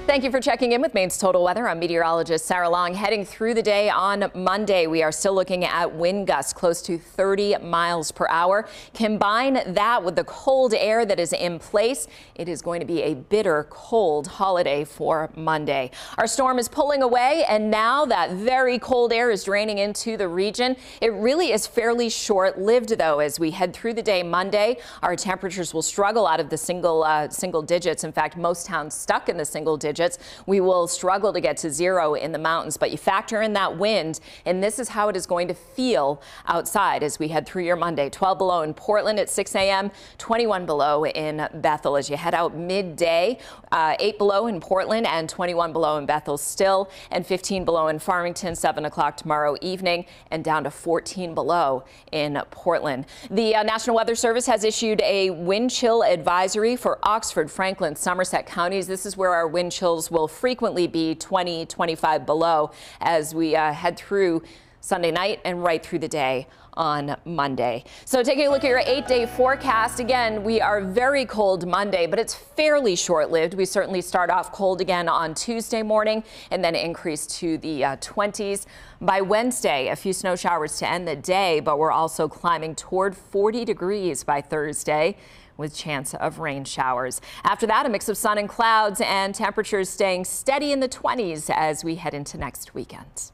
Thank you for checking in with Maine's Total Weather. I'm meteorologist Sarah Long. Heading through the day on Monday, we are still looking at wind gusts close to 30 miles per hour. Combine that with the cold air that is in place. It is going to be a bitter cold holiday for Monday. Our storm is pulling away, and now that very cold air is draining into the region. It really is fairly short-lived, though. As we head through the day Monday, our temperatures will struggle out of the single digits. In fact, most towns stuck in the single digits. We will struggle to get to zero in the mountains, but you factor in that wind, and this is how it is going to feel outside as we head through your Monday. 12 below in Portland at 6 a.m., 21 below in Bethel as you head out midday, 8 below in Portland and 21 below in Bethel still, and 15 below in Farmington, 7 o'clock tomorrow evening, and down to 14 below in Portland. The National Weather Service has issued a wind chill advisory for Oxford, Franklin, Somerset counties. This is where our wind chills will frequently be 20-25 below as we head through Sunday night and right through the day on Monday. So taking a look at your 8-day forecast, again, we are very cold Monday, but it's fairly short-lived. We certainly start off cold again on Tuesday morning and then increase to the 20s. By Wednesday, a few snow showers to end the day, but we're also climbing toward 40 degrees by Thursday, with chance of rain showers. After that, a mix of sun and clouds, and temperatures staying steady in the 20s as we head into next weekend.